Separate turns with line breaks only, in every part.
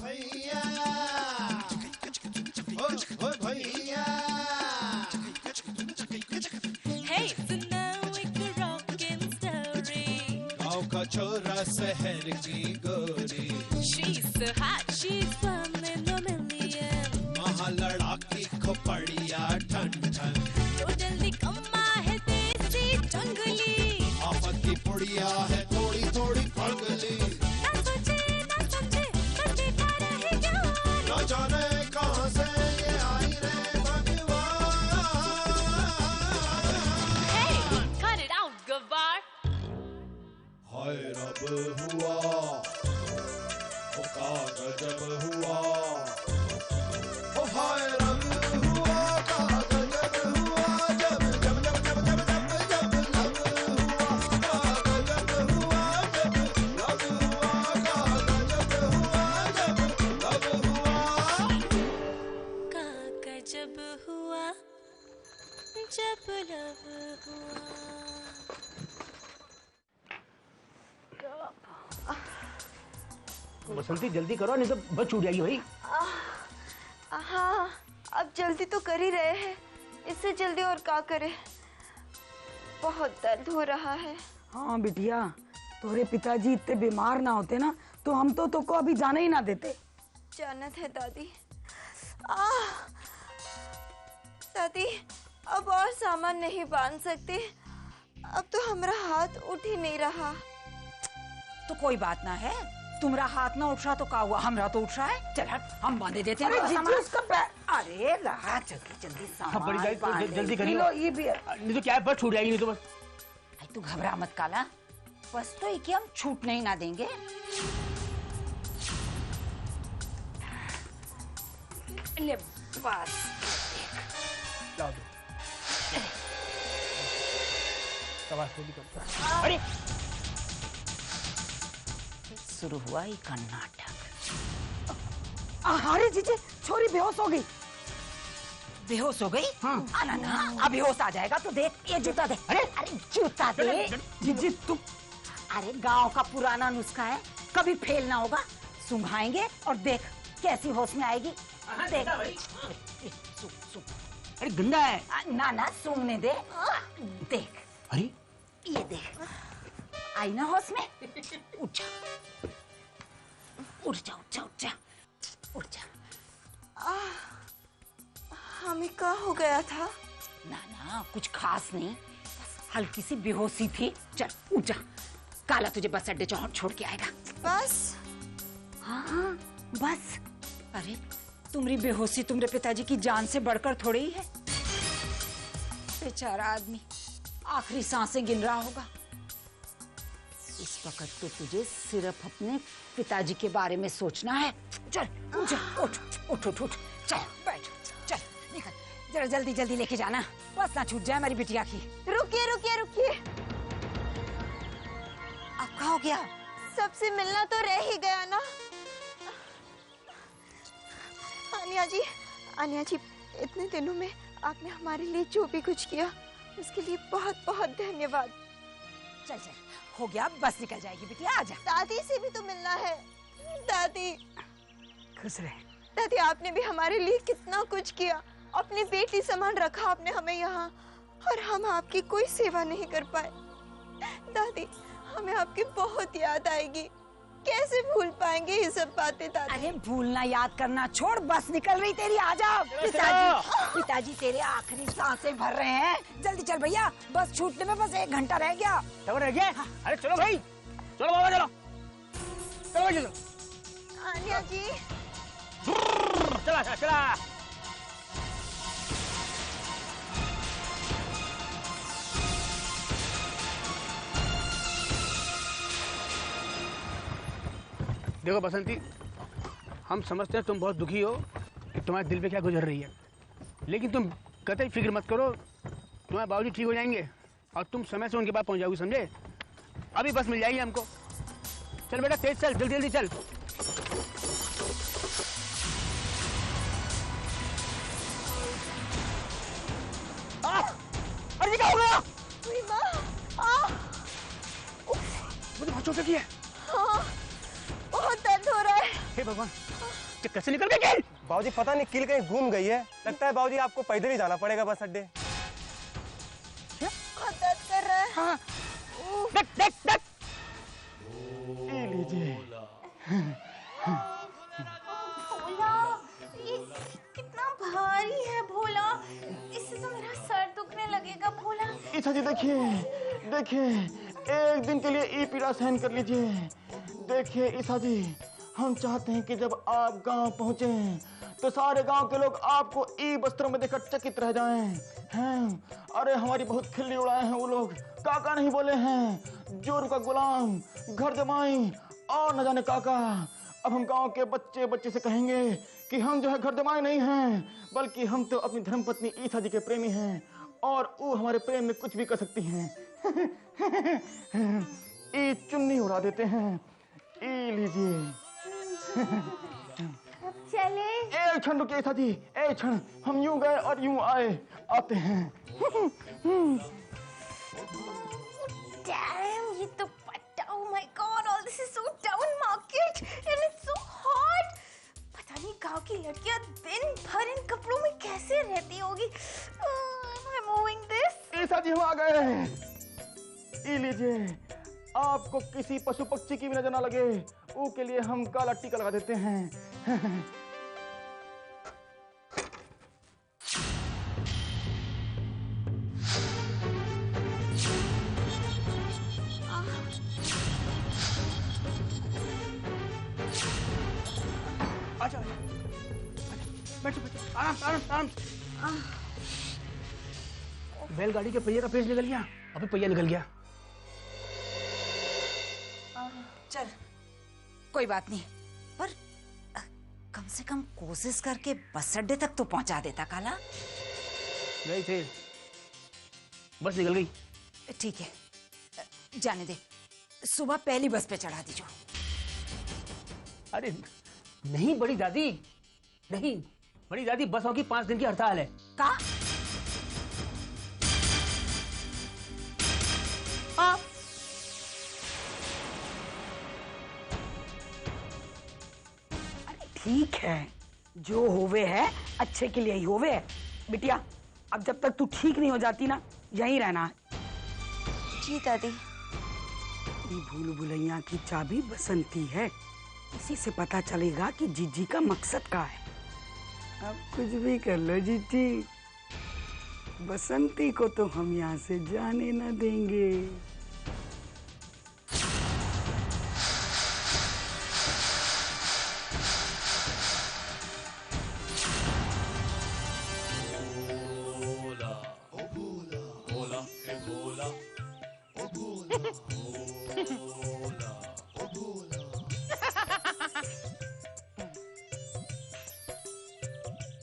भैया, ओ भैया।
Hey, so now एक rockin' story.
गाँव का छोरा शहर की गोरी,
She's so hot, she's one in a million.
महालड़ाकी खोपड़िया ठन ठन,
तो जल्दी कम्मा है देसी जंगली,
आफत की पुड़िया है थोड़ी थोड़ी पगली।
ना सोचे ना समझे बस देखा रहे जान।
न जाने कहाँ से ये आई रे भगवान।
Hey, cut it out, गवार।
हाय रब हुआ, ओ का गजब हुआ, ओ हाय रब हुआ, का गजब हुआ, जब जब जब जब जब जब जब लब हुआ, का गजब हुआ, जब लब हुआ, का गजब हुआ, जब लब हुआ।
का गजब हुआ जब लब हुआ।
बसंती जल्दी करो, नहीं तो बस छूट जाएगी भाई।
हाँ, अब जल्दी तो कर ही रहे हैं, इससे जल्दी और क्या करें। बहुत दर्द हो रहा है।
हाँ बिटिया, तोरे पिताजी इतने बीमार ना होते ना तो हम तो तुमको अभी जाने ही ना देते।
जानत है दादी। दादी, अब और सामान नहीं बांध सकते, अब तो हमारा हाथ उठ ही नहीं रहा।
तो कोई बात ना है, तुम्हारा हाथ ना उठ रहा तो क्या हुआ, हमरा तो उठ रहा है। चल हट, हम बांधे देते हैं।
अरे जीजू, उसका पैर।
अरे रहा, जल्दी जल्दी सामान
जल्दी करिए,
लो ये भी है।
नहीं तो क्या है, बस छूट जाएगी, नहीं तो बस।
आई तू घबरा मत काला, बस तो ये कि हम छूटने ही ना देंगे। ले बस
लाओ दो। सवाल जल्दी करो। अरे
शुरू हुआ ही का नाटक।
अरे जीजे, छोरी बेहोश हो गई।
बेहोश हो गई?
हाँ।
आना ना, अब बेहोश आ जाएगा तो देख, ये जूता दे। अरे जूता दे।
जीजी तुम।
अरे गांव का पुराना नुस्खा है, कभी फेल ना होगा। सुंघाएंगे और देख कैसी होश में आएगी। देख सुन सुन।
अरे गंदा है।
ना ना, सूंघने दे। देख
अरे
ये देख, आई ना होश में। उठ जा उठ जा उठ जा उठ जा उठ जा।
हमें क्या हो गया था?
ना ना, कुछ खास नहीं, बस हल्की सी बेहोशी थी। चल उठ जा, काला तुझे बस अड्डे छोड़ के आएगा।
बस?
हाँ बस। अरे तुम्हारी बेहोशी तुम्हारे पिताजी की जान से बढ़कर थोड़ी ही है। बेचारा आदमी आखिरी सांसें गिन रहा होगा। इस वक्त तो तुझे सिर्फ अपने पिताजी के बारे में सोचना है। चल उठ जा, उठ उठ उठ उठ, चल बैठ, चल निकल, जरा जल्दी जल्दी लेके जाना, बस ना छूट जाए हमारी बिटिया की।
रुकिए रुकिए रुकिए,
अब क्या हो गया?
सबसे मिलना तो रह ही गया ना। आनिया जी, इतने दिनों में आपने हमारे लिए जो भी कुछ किया उसके लिए बहुत बहुत धन्यवाद।
चल चल, हो गया, बस निकल जाएगी बिटिया, आजा।
दादी से भी तो मिलना है। दादी,
खुश रहे।
दादी, आपने भी हमारे लिए कितना कुछ किया, अपनी बेटी समान रखा आपने हमें यहाँ, और हम आपकी कोई सेवा नहीं कर पाए। दादी, हमें आपकी बहुत याद आएगी, कैसे भूल पाएंगे ये सब बातें दादी।
अरे भूलना याद करना छोड़, बस निकल रही तेरी, आजा। पिताजी तेरे आखिरी सांसें भर रहे हैं, जल्दी चल भैया, बस छूटने में बस 1 घंटा रह गया।
तो रह गया? अरे चलो भाई, चलो बाबा, चलो चलो भाई, चलो।
आनिया जी,
चला चला चला। देखो बसंती, हम समझते हैं तुम बहुत दुखी हो कि तुम्हारे दिल पे क्या गुजर रही है, लेकिन तुम कतई फिक्र मत करो, तुम्हारे बाबूजी ठीक हो जाएंगे और तुम समय से उनके पास पहुंच जाओगी, समझे? अभी बस मिल जाएगी हमको। चल बेटा तेज चल, जल्दी जल्दी चल। अरे क्या हो गया? मुझे बहुत चोट लगी है।
हाँ, बहुत दर्द हो रहा है।
हे भगवान, ये कैसे निकल गई कील?
बाबूजी पता नहीं कील कहीं घूम गई है। लगता है बाबूजी आपको पैदल ही जाना पड़ेगा बस अड्डे।
बहुत दर्द कर रहा है।
हाँ, देख देख देख।
ये लीजिए।
भोला, ये कितना भारी है भोला, इससे तो मेरा सर दुखने लगेगा भोला।
ईसा जी देखिए, देखिए, एक दिन के लिए ये पीड़ा सहन कर लीजिए। देखिए ईसा जी, हम चाहते हैं कि जब आप गांव पहुंचे तो सारे गांव के लोग आपको ई वस्त्रों में देखकर चकित रह जाएं। हैं? अरे हमारी बहुत खिल्ली उड़ाए हैं वो लोग, काका नहीं बोले हैं, जोर का गुलाम, घर जमाई और न जाने काका। अब हम गांव के बच्चे बच्चे से कहेंगे कि हम जो है घर जमाई नहीं हैं, बल्कि हम तो अपनी धर्मपत्नी ईसा जी के प्रेमी हैं और वो हमारे प्रेम में कुछ भी कर सकती हैं। ये चुन्नी उड़ा देते हैं, ये लीजिए।
चले।
एक क्षण रुकिए ईसा जी, एक क्षण, हम यूं गए और यूं आए, आते हैं।
Damn, ये तो पट्टा, oh my God, all this is so down market and it's so hot. पता नहीं गांव की लड़कियां दिन भर इन कपड़ों में कैसे रहती होगी। I'm moving this.
ईसा जी हम आ गए, ये लीजिए। आपको किसी पशु पक्षी की भी नजर ना लगे, वो के लिए हम काला टीका लगा देते हैं।
आजा, बैठो बैठो, आराम से, आराम से, आराम से। बैलगाड़ी के पहिए का पेच निकल गया, अभी पहिया निकल गया।
चल, कोई बात नहीं, पर कम से कम कोशिश करके बस अड्डे तक तो पहुंचा देता काला।
गई थे, बस निकल गई।
ठीक है, जाने दे, सुबह पहली बस पे चढ़ा दीजिए।
अरे नहीं बड़ी दादी, नहीं बड़ी दादी, बसों की 5 दिन की हड़ताल है।
का?
हाँ।
ठीक है, जो होवे है अच्छे के लिए ही होवे है। बिटिया, अब जब तक तू ठीक नहीं हो जाती ना, यहीं रहना है।
जी दादी।
ये भूल भुलैया की चाबी बसंती है, इसी से पता चलेगा कि जीजी का मकसद क्या है। अब कुछ भी कर लो जीजी, बसंती को तो हम यहाँ से जाने न देंगे।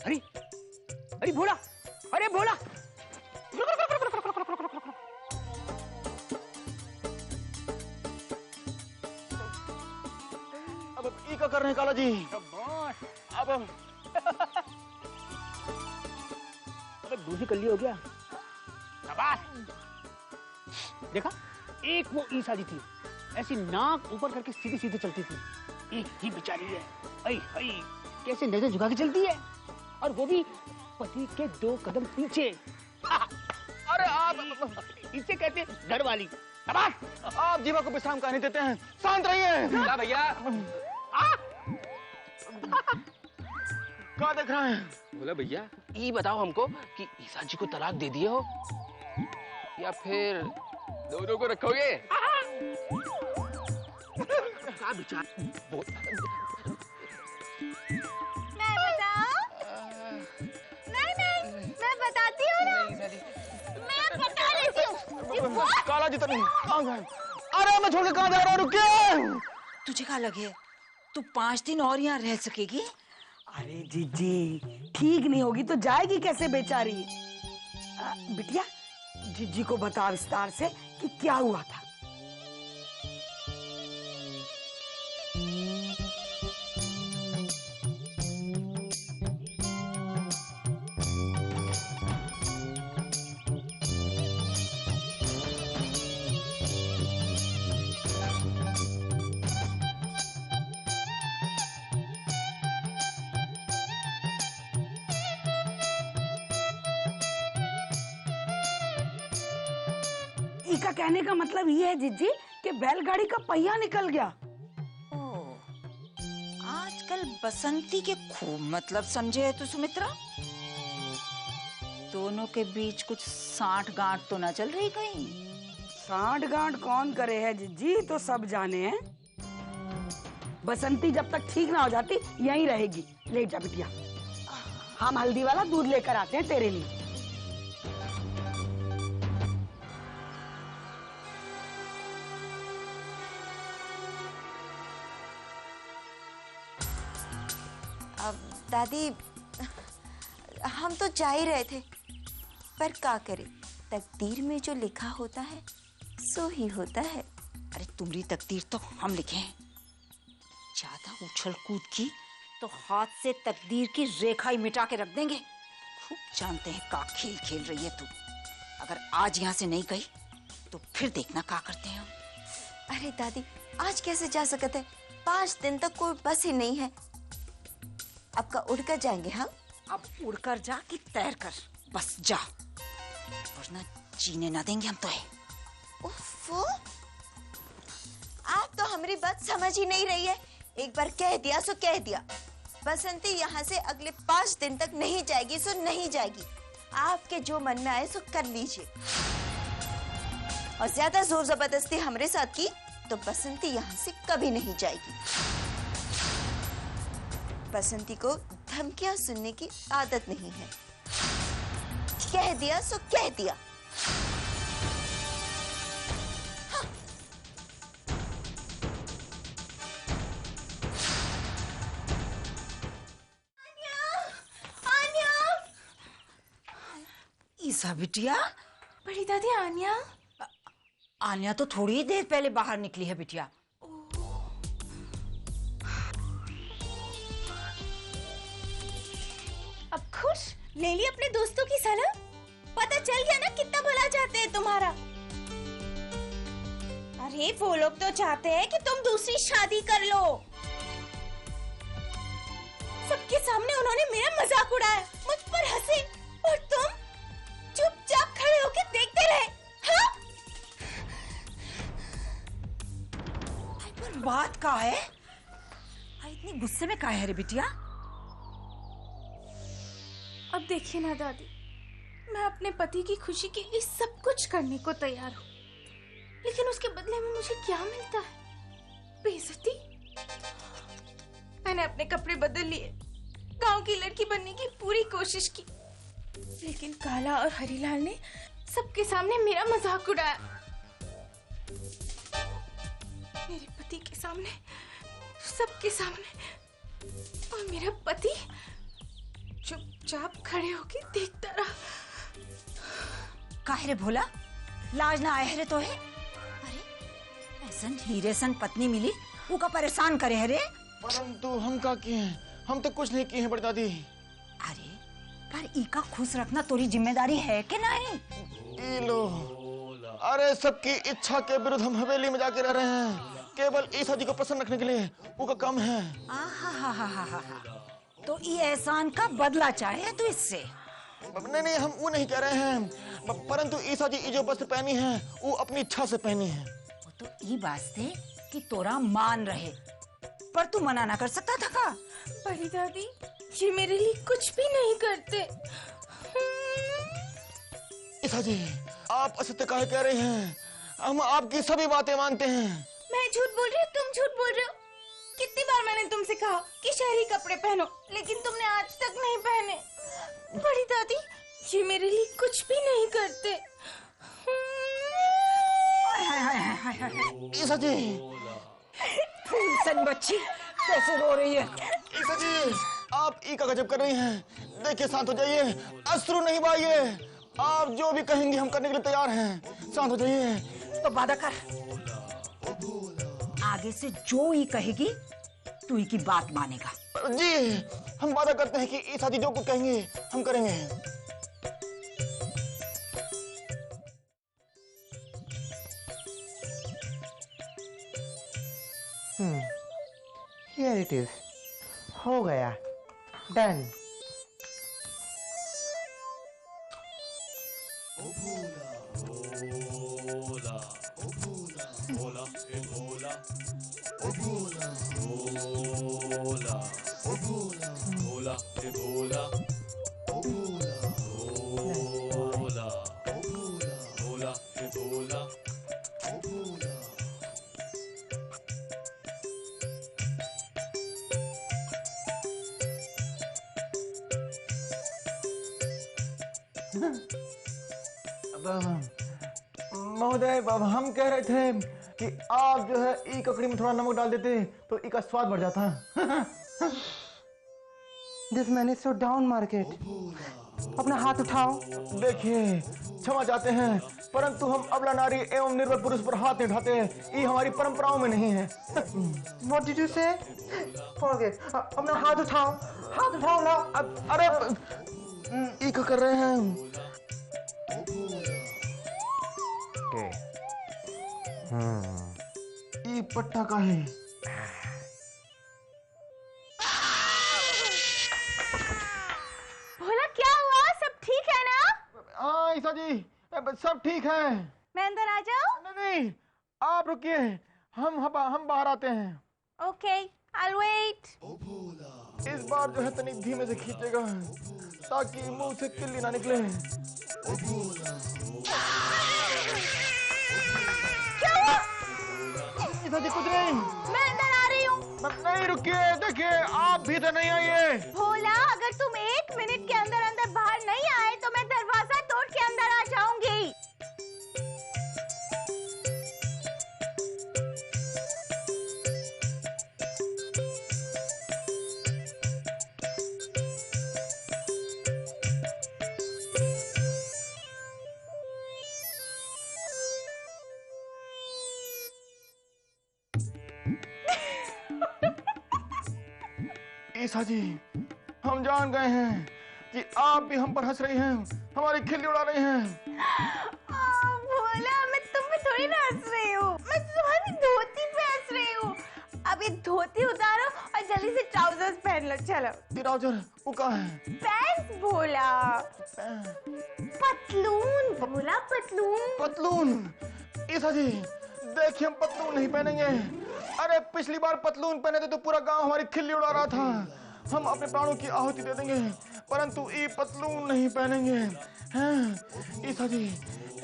अरे अरे भोला, अरे भोला,
अब ई का कर रहे हैं काला जी। अब
अबे दूसरी कल्ली हो गया। शाबाश। देखा, एक वो ईसा जी थी, ऐसी नाक ऊपर करके सीधी सीधी चलती थी। एक ही बेचारी है, आई आई कैसे नजर झुका के चलती है, और वो भी पति के 2 कदम पीछे।
अरे आप
इसे कहते हैं घर वाली। शाबाश।
आप जीवा को विश्राम कहने देते हैं, शांत रहिए।
क्या भैया?
क्या देख रहे हैं?
बोला भैया, ये बताओ हमको कि ईसा जी को तलाक दे दिए हो या फिर दोनों को रखोगे?
क्या विचार?
मैं बताऊं? नहीं, मैं बताती हूँ ना। मैं बता देती हूँ।
काला जी तो नहीं, कहाँ गए? अरे मैं छोड़ के कहाँ जा रहा हूँ, रुकिए।
तुझे क्या लगे तू 5 दिन और यहाँ रह सकेगी?
अरे जीजी, ठीक नहीं होगी तो जाएगी कैसे बेचारी? बिटिया, जीजी को बता विस्तार से कि क्या हुआ था। इका कहने का मतलब ये है जिज्जी कि बैलगाड़ी का पहिया निकल गया।
आजकल बसंती के खूब मतलब समझे है तू सुमित्रा। दोनों के बीच कुछ साठ गांठ तो ना चल रही कहीं?
साठ गांठ कौन करे है जिज्जी, तो सब जाने हैं। बसंती जब तक ठीक ना हो जाती यहीं रहेगी। लेट जा बिटिया, हम हल्दी वाला दूध लेकर आते हैं तेरे लिए।
अब दादी, हम तो जा ही रहे थे, पर क्या करें, तकदीर में जो लिखा होता है सो ही होता है।
अरे तुम्हारी तकदीर तो हम लिखे हैं। ज्यादा उछल कूद की तो हाथ से तकदीर की रेखा ही मिटा के रख देंगे। खूब जानते हैं का खेल खेल रही है तू। अगर आज यहाँ से नहीं गई तो फिर देखना का करते हैं हम।
अरे दादी, आज कैसे जा सकते हैं? 5 दिन तक कोई बस ही नहीं है। अब का उड़कर जाएंगे हम?
अब उड़कर जा कि तैर कर, बस जा, वरना जीने ना देंगे हम तो है।
उफ़्फ़ो, आप तो हमारी बात समझ ही नहीं रही है। एक बार कह दिया सो कह दिया। बसंती यहाँ से अगले 5 दिन तक नहीं जाएगी सो नहीं जाएगी। आपके जो मन में आए सो कर लीजिए। और ज्यादा जोर जबरदस्ती हमारे साथ की तो बसंती यहाँ से कभी नहीं जाएगी। बसंती को धमकियां सुनने की आदत नहीं है। कह दिया सो कह दिया। हाँ।
ईसा बिटिया।
बड़ी दादी आन्या?
आन्या तो थोड़ी ही देर पहले बाहर निकली है बिटिया।
अब खुश? ले ली अपने दोस्तों की सलाह? पता चल गया ना कितना भला चाहते हैं तुम्हारा। अरे वो लोग तो चाहते हैं कि तुम दूसरी शादी कर लो। सबके सामने उन्होंने मेरा मजाक उड़ाया, मुझ पर हंसे, और तुम चुपचाप खड़े होकर देखते रहे। हाँ?
पर बात का है? इतनी गुस्से में काहे है रे बिटिया?
अब देखिए ना दादी, मैं अपने पति की खुशी के लिए सब कुछ करने को तैयार हूँ, लेकिन उसके बदले में मुझे क्या मिलता है? बेइज्जती। मैंने अपने कपड़े बदल लिए, गांव की लड़की बनने की पूरी कोशिश की, लेकिन काला और हरीलाल ने सबके सामने मेरा मजाक उड़ाया। मेरे पति के सामने, सबके सामने, और मेरा पति चुपचाप खड़े होके देखता रहा।
काहे रे भोला, लाज ना आए रे तो है? अरे ऐसन हीरे सन पत्नी मिली, वो का परेशान करे है रे?
परंतु हम का किए हैं? हम तो कुछ नहीं किए हैं बड़ी दादी।
अरे पर इका खुश रखना तोरी जिम्मेदारी है कि नहीं?
ये लो, अरे सबकी इच्छा के विरुद्ध हम हवेली में जाके रह रहे हैं, केवल ईसा जी को प्रसन्न रखने के लिए। वो का काम है।
तो ये एहसान का बदला चाहे तू इससे?
नहीं, हम वो नहीं कह रहे हैं, परंतु ईसा जी जो वस्त्र पहनी है वो अपनी इच्छा से पहनी है।
वो तो ये वास्ते कि तोरा मान रहे, पर तू मना ना कर सकता था का?
बड़ी दादी, ये मेरे लिए कुछ भी नहीं करते।
ईसा जी, आप असत्य काहे कह रहे हैं? हम आपकी सभी बातें मानते हैं।
मैं झूठ बोल रही हूँ, तुम झूठ बोल रहे हो। कितनी बार मैंने तुमसे कहा कि शहरी कपड़े पहनो, लेकिन तुमने आज तक नहीं पहने। बड़ी दादी, ये मेरे लिए कुछ भी नहीं करते।
ईसा जी,
सन बच्ची कैसे रो रही है?
ईसा जी, आप ई का गजब कर रही हैं। देखिए, शांत हो जाइए, अश्रु नहीं बहाइए। आप जो भी कहेंगे हम करने के लिए तैयार हैं। शांत हो जाइए।
तो वादा कर, आगे से जो ही कहेगी तू ही की बात मानेगा।
जी, हम वादा करते हैं कि ईसा जी जो कुछ कहेंगे हम करेंगे।
Here it is. हो गया, डन।
ओ भोला, भोला हे भोला ओ भोला भोला ओ भोला भोला हे भोला ओ भोला।
महोदय, अब हम कह रहे थे कि आप जो है ई ककड़ी में थोड़ा नमक डाल देते तो ई का स्वाद बढ़ जाता।
This man is so down market. अपना हाथ उठाओ।
देखिए, क्षमा चाहते हैं, परंतु हम अबला नारी एवं निर्बल पुरुष पर हाथ नहीं उठाते। ये हमारी परंपराओं में नहीं है।
What did you say? Forget. अपना हाथ उठाओ, हाथ उठाओ ना।
अरे ई क्या कर रहे हैं? ये पट्टा का है।
भोला क्या हुआ? सब ठीक है ना?
हाँ ईसा जी, सब ठीक है।
मैं अंदर आ जाऊं?
नहीं, आप रुकिए, हम बाहर आते हैं।
Okay, I'll wait.
इस बार जो है तनी धीमे से खींचेगा ताकि मुंह से किल्ली ना निकले।
क्या हुआ?
ईसा जी कुछ नहीं।
मैं अंदर आ रही हूँ।
नहीं रुकिए, देखिए आप भीतर नहीं आइए।
भोला, अगर तुम 1 मिनट के अंदर अंदर बाहर नहीं आए तो मैं दरवाजा तोड़ के अंदर आ जाऊंगी।
ईसा जी, हम जान गए हैं कि आप भी हम पर हंस रही हैं, हमारी खिल्ली उड़ा रही हैं।
भोला, मैं तुम पे थोड़ी ना हंस रही हूँ, मैं तुम्हारी धोती पे हंस रही हूँ। अब ये धोती उतारो और जल्दी से ट्राउजर्स पहन लो। चलो।
ट्राउजर वो कहाँ है?
पैंट्स भोला। पतलून भोला, पतलून।
पतलून? ईसा जी देखिए, हम पतलून नहीं पहनेंगे। अरे पिछली बार पतलून पहने थे तो पूरा गांव हमारी खिल्ली उड़ा रहा था। हम अपने प्राणों की आहुति दे देंगे, परंतु ये पतलून नहीं पहनेंगे। हैं ईसा जी,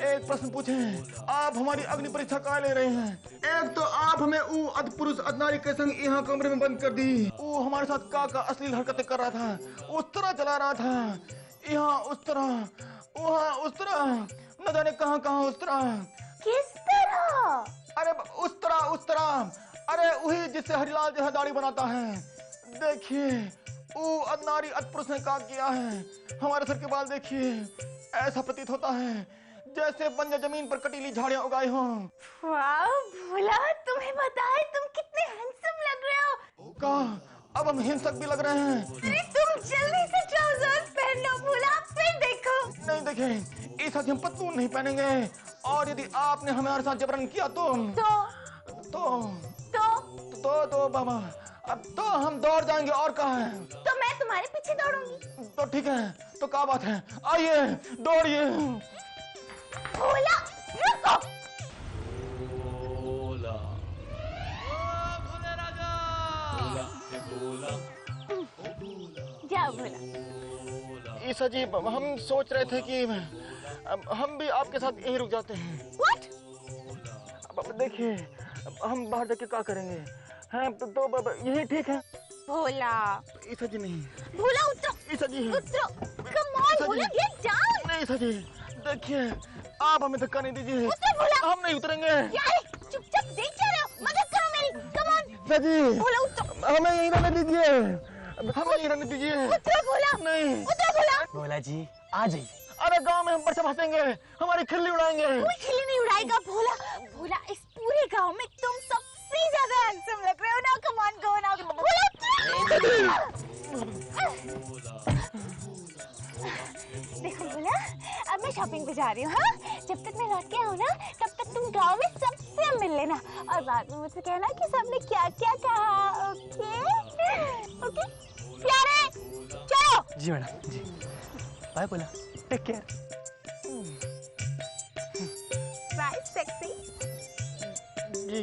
एक प्रश्न पूछें, आप हमारी अग्नि परीक्षा का ले रहे हैं? एक तो आप हमें ऊ अधपुरुष अधनारी के संग यहाँ कमरे में बंद कर दी। वो हमारे साथ का अश्लील हरकतें कर रहा था, उस तरह चला रहा था, यहाँ उस तरह, वहाँ उस तरह, न जाने कहाँ कहाँ उस तरह।
किस तरह?
अरे उस तरह, अरे वही जिससे हरिलाल जो है दाढ़ी बनाता है। देखिए, वो अधनारी अधपुरुष ने क्या किया है। हमारे सर के बाल देखिए, ऐसा प्रतीत होता है जैसे बंजर जमीन पर कटीली झाड़ियां उगाई हों।
वाह भोला, तुम्हें पता है तुम कितने हैंडसम लग रहे हो।
कहा अब हम हिंसक भी लग रहे हैं।
अरे तुम जल्दी से ट्राउजर्स पहन लो भोला, फिर देखो।
नहीं देखें, इस हम पतलून नहीं पहनेंगे, और यदि आपने हमारे साथ जबरन किया तो बाबा, अब तो हम दौड़ जाएंगे। और कहाँ है?
तो मैं तुम्हारे पीछे दौड़ूंगी।
तो ठीक है, तो क्या बात है, आइए दौड़िए।
भोला रुको।
भोला भोले राजा भोला हे भोला ओ भोला।
जाओ भोला।
ईसा जी, हम सोच रहे थे कि हम भी आपके साथ यहीं रुक जाते हैं।
What?
अब देखिए, हम बाहर जाके क्या करेंगे? हैं तो यही ठीक है।
भोला।
ईसा जी नहीं।
भोला उतरो।
ईसा जी
उतरो। Come on Bhola, get down।
नहीं ईसा जी, देखिए आप हमें धक्का नहीं दीजिए।
उतरो भोला।
हम नहीं उतरेंगे।
यार चुपचाप देख क्या रहे हो? मदद करो मेरी। Come on।
ईसा जी,
भोला उतरो।
हमें यहीं रहने दीजिए, हमें यहीं रहने दीजिए।
उतरो भोला।
नहीं।
उतरो भोला।
भोला जी आ जाइए। अरे गांव में हम पर से हंसेंगे, हमारी खिल्ली उड़ाएंगे।
कोई खिल्ली नहीं उड़ाएगा भोला। भोला, इस पूरे गांव में तुम सबसे ज्यादा हैंडसम लग रहे हो ना। कम ऑन गो ना भोला। देखो भोला, अब मैं शॉपिंग पे जा रही हूँ। हाँ, जब तक मैं लौट के आऊँ ना, तब तक तुम गांव में सबसे मिल लेना और बाद में मुझसे कहना कि सबने क्या क्या कहा। ओके ओके प्यारे, चलो।
जी मैडम जी, बाय बोला, टेक केयर।
Right sexy.
जी।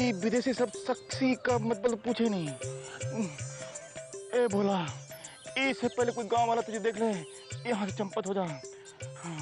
ये विदेशी सब सक्सी का मतलब पूछे नहीं। ए भोला, इससे पहले कोई गांव वाला तुझे देख ले, यहाँ से चंपत हो जा। हाँ।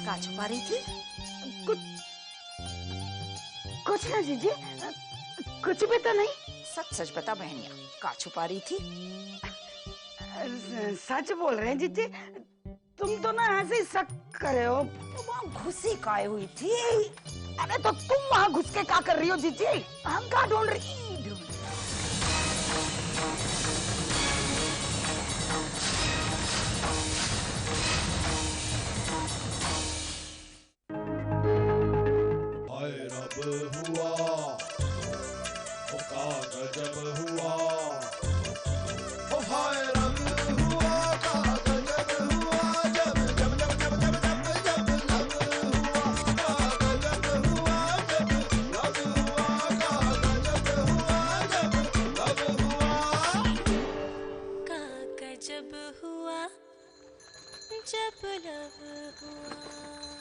का छुपा रही थी?
कुछ ना जीजी, कुछ भी तो नहीं।
सच सच बता बहनिया, का छुपा रही थी?
सच बोल रहे हैं जीजी, तुम तो ना ऐसे ही शक करे हो।
तो वहाँ घुसी काहे हुई थी?
अरे तो तुम वहाँ घुस के क्या कर रही हो जीजी? हम कहाँ ढूंढ रही?
हुआ का गजब हुआ, ओ हाय रब हुआ का गजब हुआ, जब जब जब जब जब जब जब लब हुआ का गजब हुआ, जब लब हुआ का गजब हुआ, जब लब हुआ
का गजब हुआ जब लब हुआ।